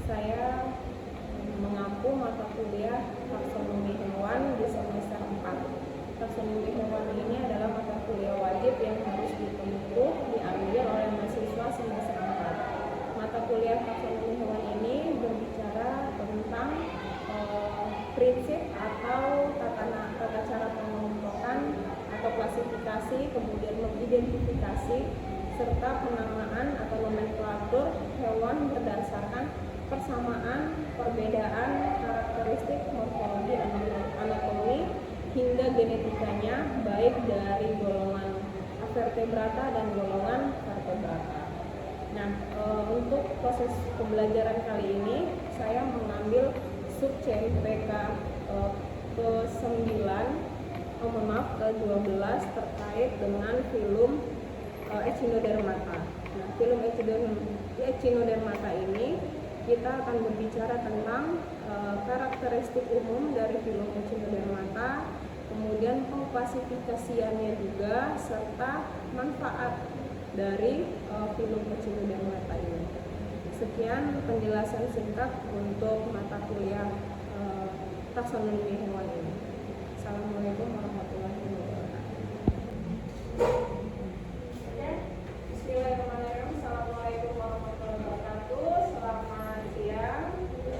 saya mengampu mata kuliah taksonomi hewan di semester 4. Taksonomi hewan ini adalah mata kuliah wajib yang harus diambil oleh mahasiswa semester 4. Mata kuliah taksonomi hewan ini berbicara tentang prinsip atau tata cara pengelompokan atau klasifikasi, kemudian mengidentifikasi serta penamaan atau nomenklatur hewan berdasarkan persamaan, perbedaan, karakteristik, morfologi, anatomi, hingga genetikanya, baik dari golongan vertebrata dan golongan vertebrata. Nah, untuk proses pembelajaran kali ini saya mengambil subchain PK ke-9, ke-12 terkait dengan filum Echinodermata. Nah, filum Echinodermata ini kita akan berbicara tentang karakteristik umum dari filum Echinodermata, kemudian pengklasifikasiannya juga, serta manfaat dari filum Echinodermata ini. Sekian penjelasan singkat untuk mata kuliah taksonomi hewan ini. Assalamualaikum warahmatullahi wabarakatuh. Bismillahirrahmanirrahim. Assalamualaikum warahmatullahi wabarakatuh. Selamat siang.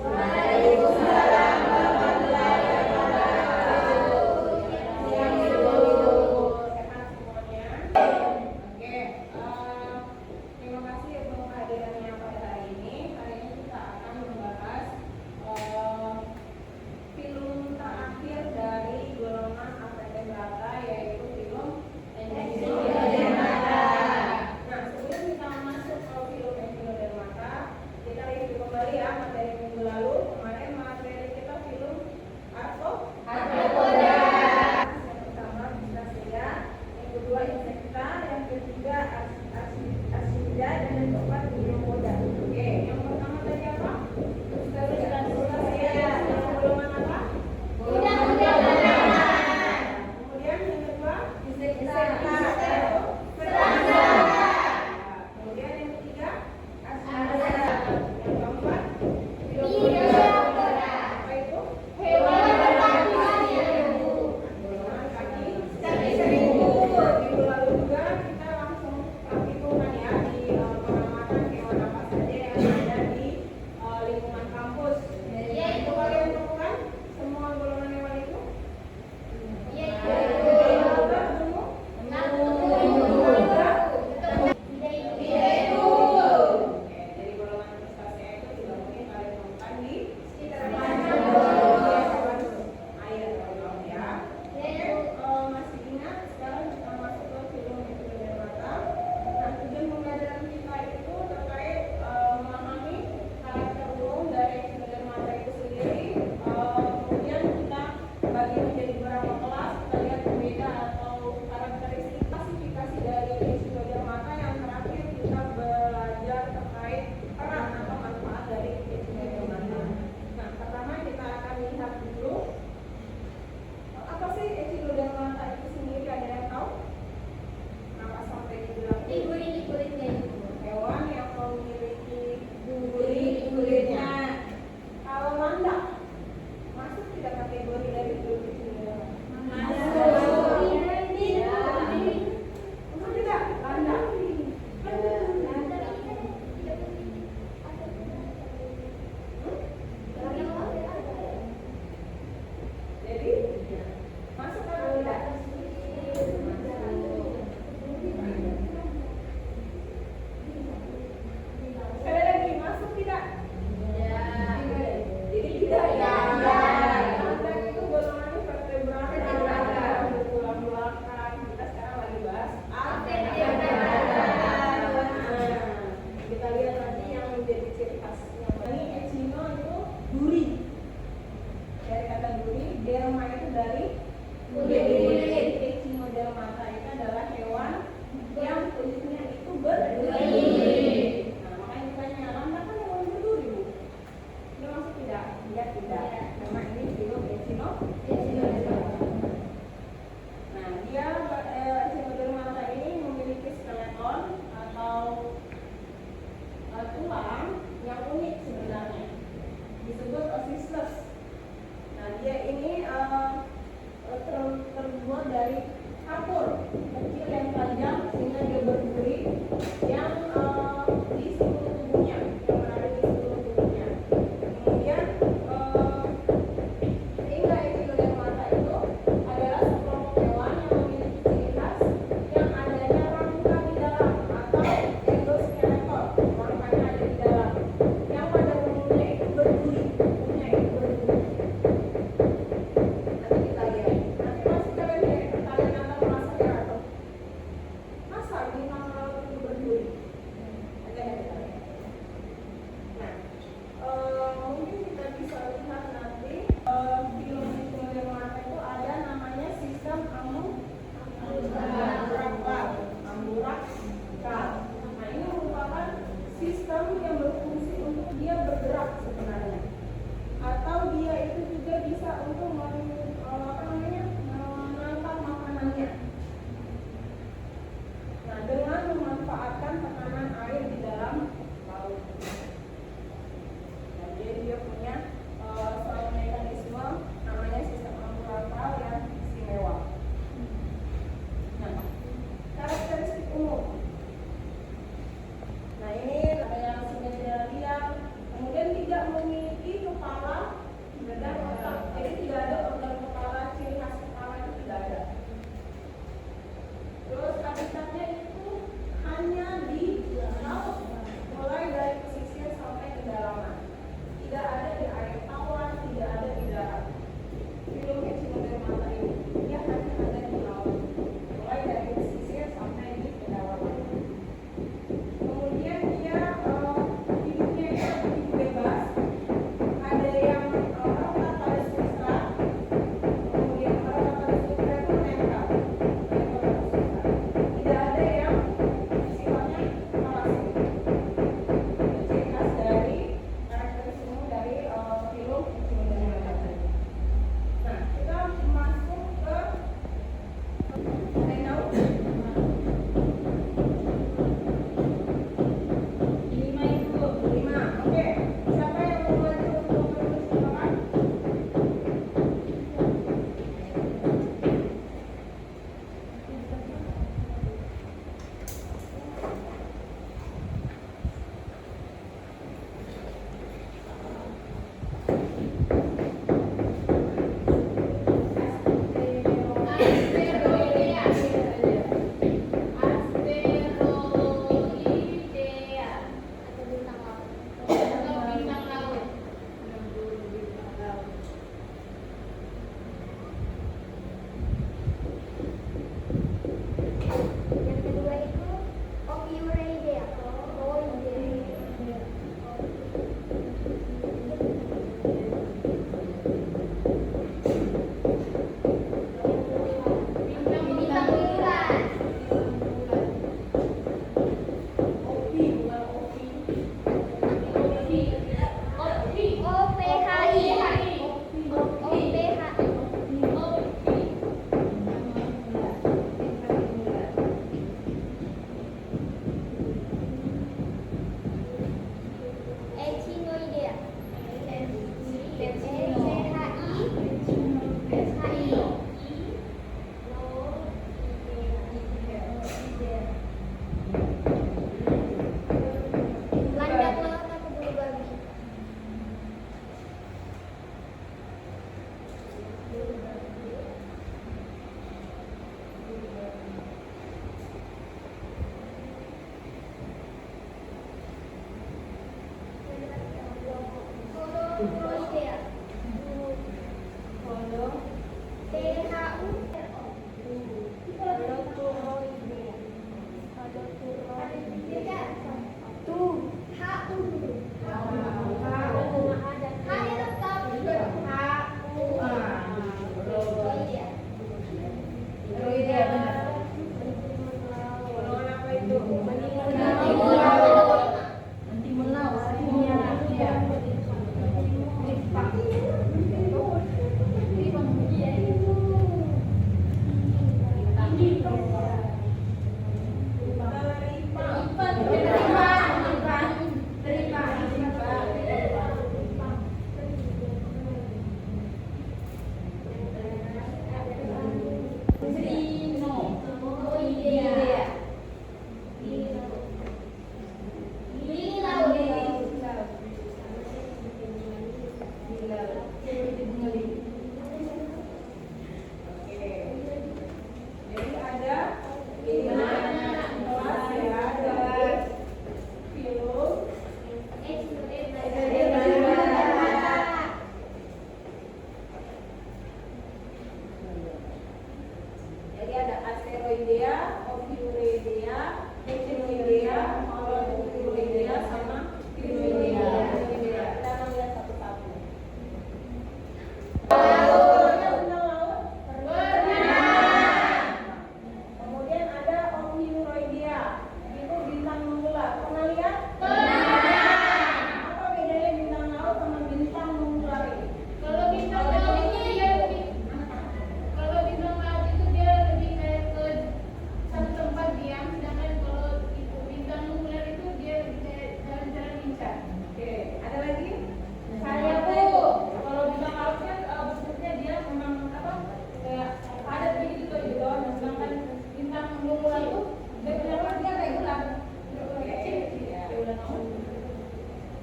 Waalaikumsalam warahmatullahi wabarakatuh. Siang Ibu. Sehat semuanya. Oke. Terima kasih untuk kehadirannya pada hari ini. Hari ini kita akan membahas filum terakhir dari golongan Vertebrata, yaitu filum Echinodermata. Nah, sebelum kita masuk ke filum Echinodermata, kita review kembali ya materi minggu lalu. Kemarin materi kita filum Arthropoda. Yang pertama Crustacea, yang kedua Insecta, yang ketiga Ascida, dan yang keempat Theropoda. Oke, yang pertama tadi apa? Crustacea. Yang golongan apa? Kemudian yang kedua Insecta. Kemudian yang ketiga Ascida. Yang keempat Theropoda. Apa itu? Golongan kaki seribu. Minggu lalu juga kita langsung praktikum ya di pengamatan hewan apa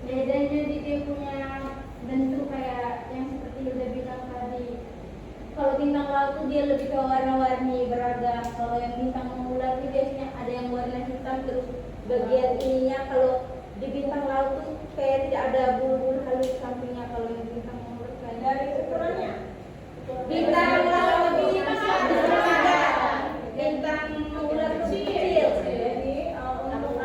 Bedanya dia punya bentuk kayak yang seperti udah bilang tadi. Kalau bintang laut tuh dia lebih ke warna-warni beragam. Kalau yang bintang mengular tuh biasanya ada yang warna hitam terus bagian ininya. Kalau di bintang laut tuh kayak tidak ada bulu-bulu halus sampingnya. Kalau yang bintang mengular kayak Dari ukurannya. bintang laut lebih besar. Bintang mengular tuh kecil. Jadi untuk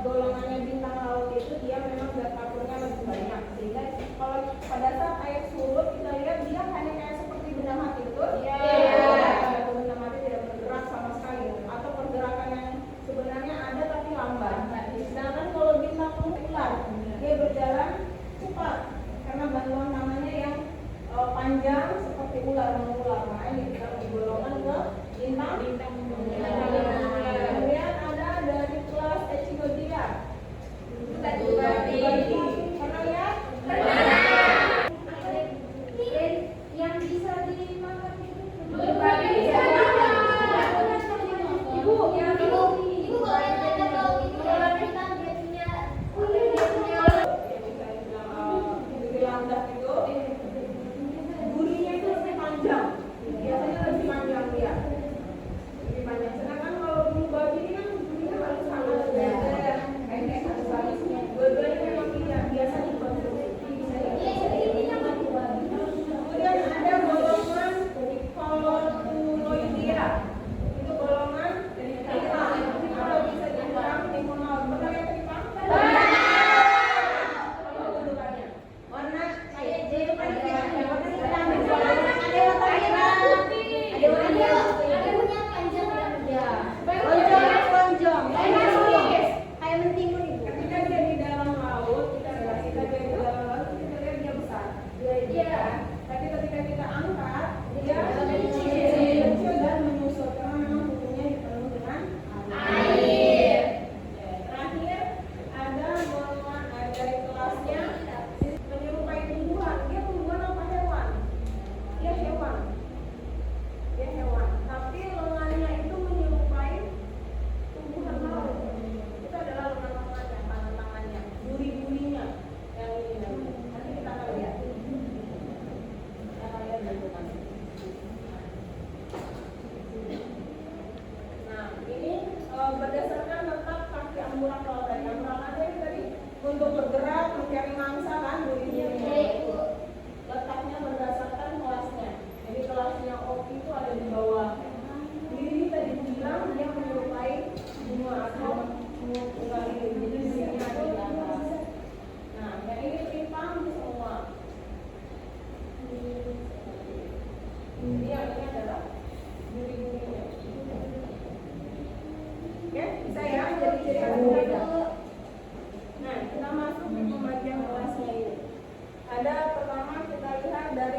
golongannya bintang laut itu dia memang zat kapurnya lebih banyak, sehingga kalau pada saat air surut kita lihat dia hanya kayak seperti benda mati, betul? Iya. Benda mati tidak bergerak sama sekali, atau pergerakan yang sebenarnya ada tapi lambat. Sedangkan kalau bintang mengular dia berjalan cepat karena bantuan tangannya yang panjang seperti ular mengular. Makanya kita golongan ke bintang mengular. Kemudian ada dari kelas Echinodia. Pernah lihat? Yang bisa dimakan itu Ibu, yang ibu kalau yang ada tahu itu dalam kita dia punya landak itu durinya itu lebih panjang, biasanya lebih panjang dia, lebih panjang. Sedangkan kalau bulu babi ini kan durinya halus-halus, kayak halus-halusnya. Dua-duanya memang tidak biasa dikonsumsi. Kemudian ada golongan Colotuloidea, itu golongan tripang. Ini kalau bisa dibilang timonal. Pernah lihat tripang? Warna kayak jadi warna hitam. ada punya panjang ya. Lonjong. Kayak mentimun itu. Ketika dia di dalam laut, kita lihat dia besar. Iya. Tapi ketika kita angkat, dia kecil dan menyusut karena memang tubuhnya dipenuhi dengan air. Terakhir ada golongan dari kelasnya menyerupai tumbuhan. Dia tumbuhan apa hewan? Dia hewan. Tapi lengannya itu menyerupai tumbuhan laut. Itu adalah lengan-lengannya, tangan-tangannya, duri-durinya yang ini nanti kita akan lihat. Kita akan lihat bentukannya. Nah, ini berdasarkan letak kaki amburan kalau tadi tadi untuk bergerak mencari mangsa kan duri-durinya itu letaknya berdasarkan kelasnya. Jadi kelasnya opi itu ada di bawah. Ini tadi bilang dia menyerupai bunga atau bunga lilin. Jadi durinya ada di atas. Nah, yang ini tripang semua. Jadi yang ini adalah duri-durinya. Oke, bisa ya? Jadi nah, kita masuk ke pembagian kelasnya ini. Ada pertama kita lihat dari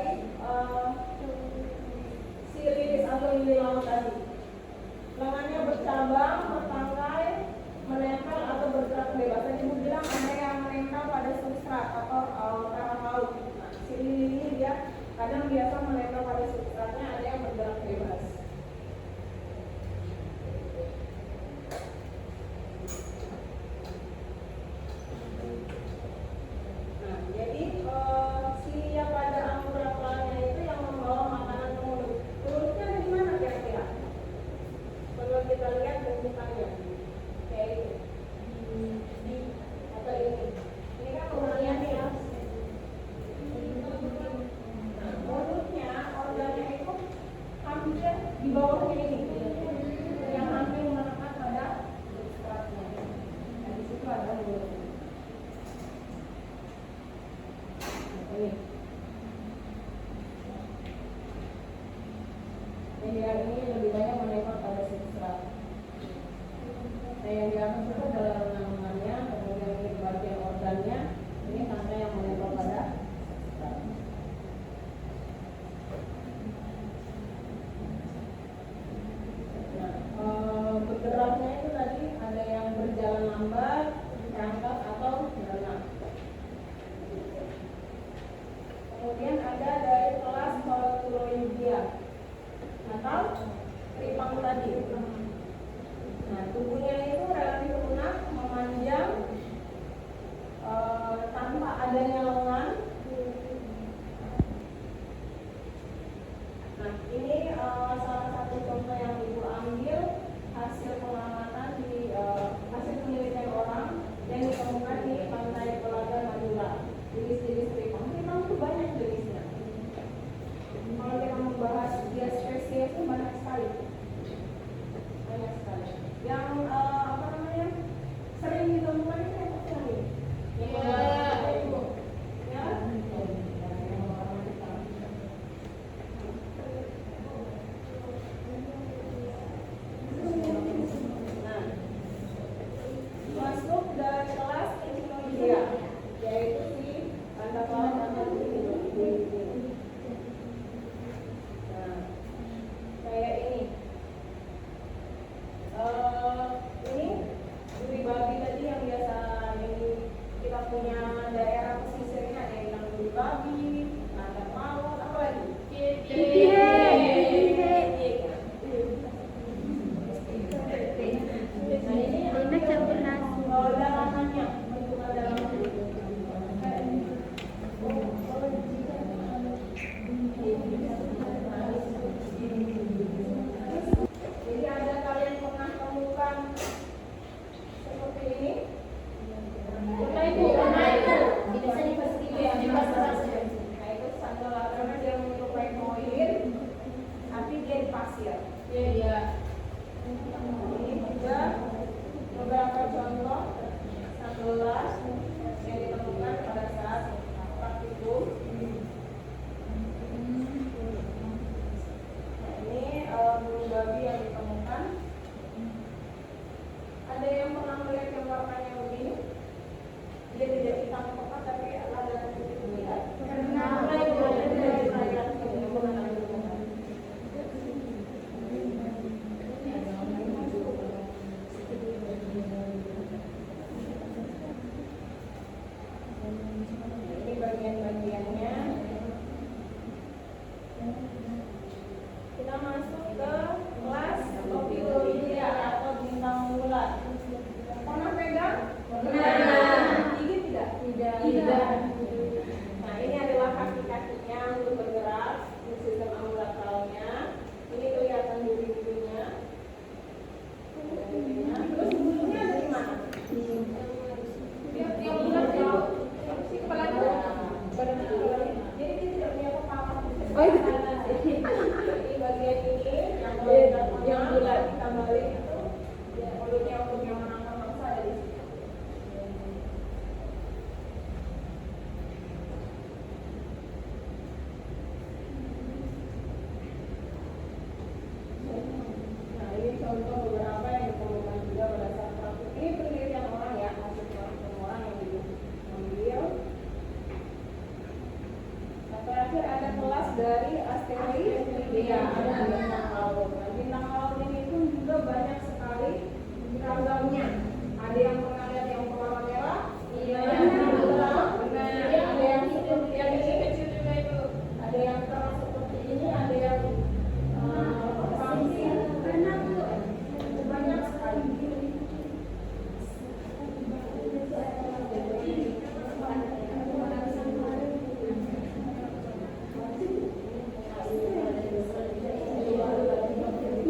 bintang laut. Nah, bintang laut ini pun juga banyak sekali ragamnya. Ada yang pernah lihat yang berwarna merah? Iya. Benar. Ada yang seperti yang ini kecil juga itu. Ada yang terang seperti ini, ada yang pangsil. Banyak sekali.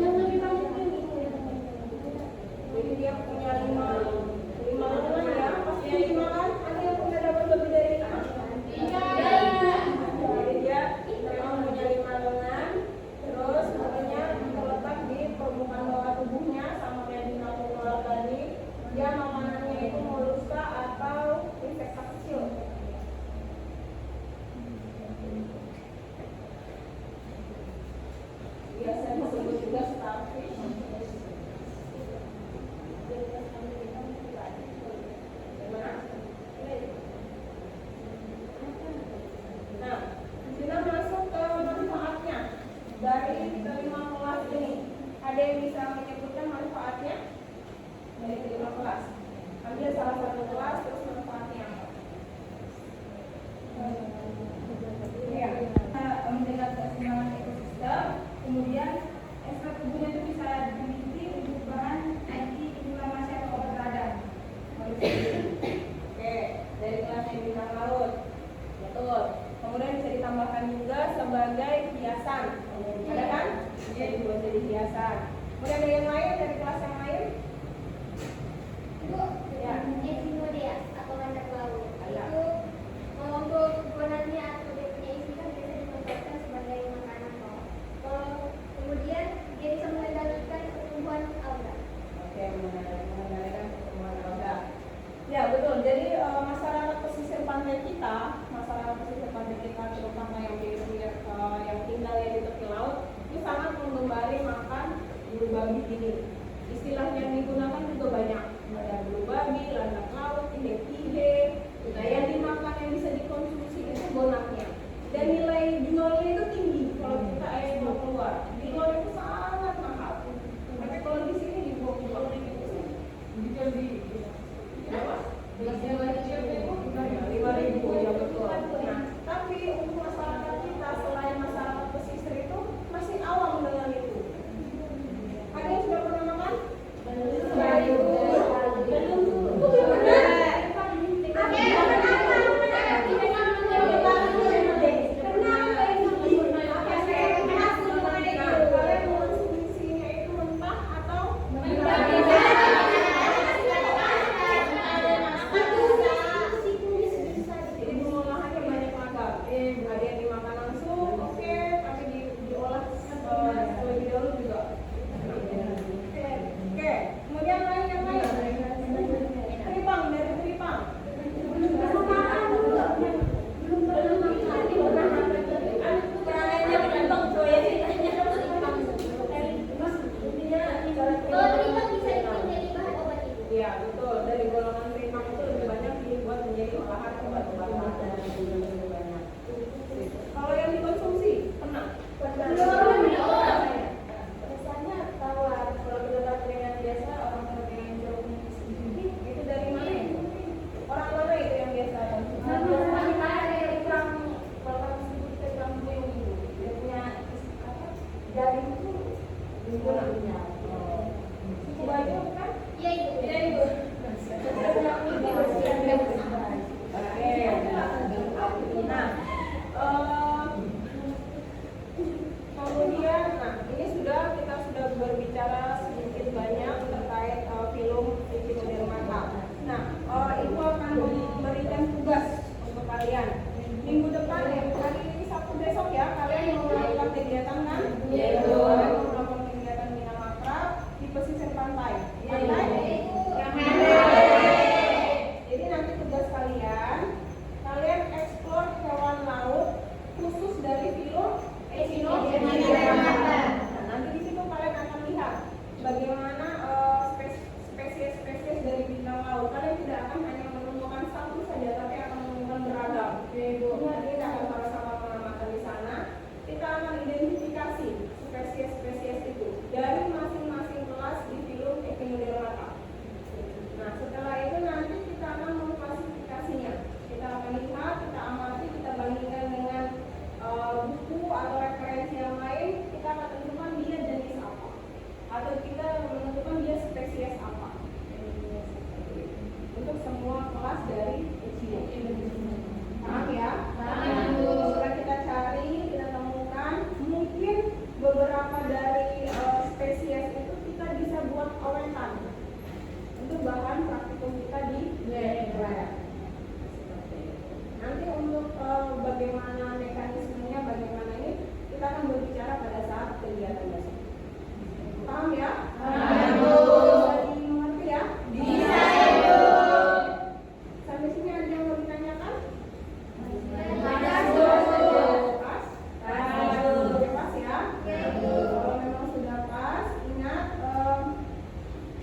Yang lebih banyak ini. Jadi dia punya lima lengan ya. Pasti 5 kan? Ada yang punya dapat lebih dari 5? Jadi dia memang punya 5 lengan. Terus makanya terletak di permukaan bawah tubuhnya sama kayak bintang tengkorak tadi. Dia makanannya itu moluska atau insekta kecil. Biasa disebut juga starfish. Nah, kita masuk ke manfaatnya dari kelima kelas ini. Ada yang bisa menyebutkan manfaatnya dari kelima kelas? Ambil salah satu kelas terus manfaatnya apa? Ya, menjaga keseimbangan ekosistem. Kemudian ekstrak tubuhnya itu bisa dimiliki untuk bahan anti-inflamasi atau obat radang. Oke, dari kelas yang bintang laut. Betul. Kemudian bisa ditambahkan juga sebagai hiasan. Ada kan? Iya, dibuat jadi hiasan. Kemudian ada yang lain dari kelas yang lain? Bu, Ya. Echinodia atau landak laut. Ada. Itu untuk warnanya atau dia punya isi kan biasa dimanfaatkan sebagai makanan. Kalau kemudian dia bisa mengendalikan pertumbuhan alga. Oke, mengendalikan pertumbuhan alga. Ya, betul. Jadi masyarakat pesisir pantai kita, terutama yang yang tinggal ya di tepi laut, itu sangat menggemari makan bulu babi ini. Istilah yang digunakan juga banyak. Ada bulu babi, landak laut, tihe-tihe. Nah, yang dimakan yang bisa dikonsumsi itu bonaknya. Dan nilai jualnya itu tinggi kalau kita mau keluar. Dijual itu sangat mahal. Tapi kalau di sini dibuang-buang gitu. Dijual di berapa? 5.000 ya betul. Nah, tapi untuk masyarakat kita selain masyarakat pesisir itu masih awam dengan itu. Ada yang sudah pernah makan? Belum. bagaimana mekanismenya, bagaimana ini kita akan berbicara pada saat kegiatan besok. Paham ya? Paham, Bu. Bisa dimengerti ya? Bisa, Ibu. Sampai sini ada yang mau ditanyakan? Ada, Bu. Pas? Pas. Oke, pas ya? Ya, Bu. Kalau memang sudah pas, ingat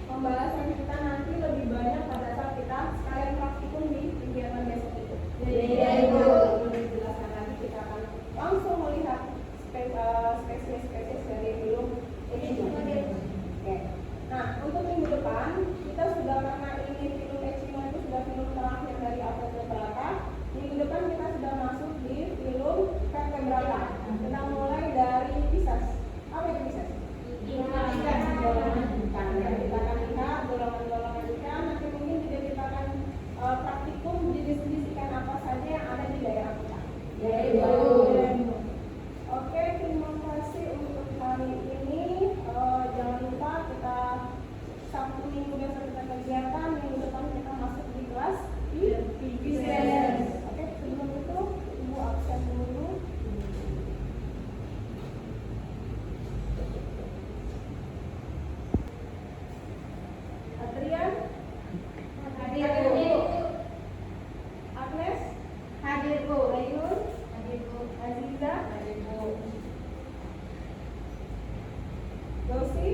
pembahasan kita nanti lebih banyak pada saat kita sekalian praktikum di kegiatan besok itu. Iya, Ibu. Lebih jelaskan lagi, kita akan langsung melihat spesies-spesies dari film Echino. Oke. Nah, untuk minggu depan kita sudah, karena ini film Echino itu sudah film terakhir dari Vertebrata. Minggu depan kita sudah masuk di film Vertebrata. Kita mulai dari Pisces. Apa itu Pisces? Golongan ikan. Ya, kita akan lihat golongan-golongan ikan. Nanti mungkin juga kita akan praktikum jenis-jenis ikan apa saja yang ada di daerah kita. Ya, Ibu. Oke, terima kasih untuk hari ini. Jangan lupa kita Sabtu minggu besok kita kegiatan, minggu depan kita masuk di kelas Pisces. Oke, sebelum itu Ibu absen dulu. Adrian, Hadir, Bu. Agnes, Hadir, Bu. Ainun, Hadir, Bu. Aziza, Hadir, Bu. Dosi,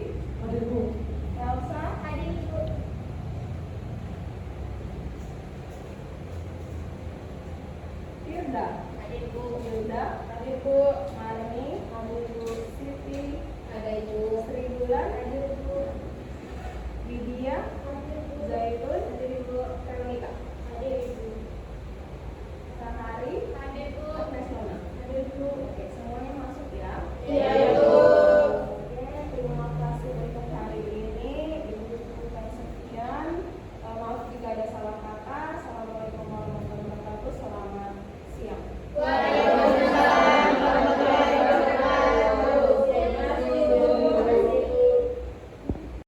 Elsa, Hadir, Bu. Firda, Hadir, Bu. Hilda, hadir Bu, Marni, hadir Bu, Siti, Ada, Ibu. Sri Bulan, Hadir,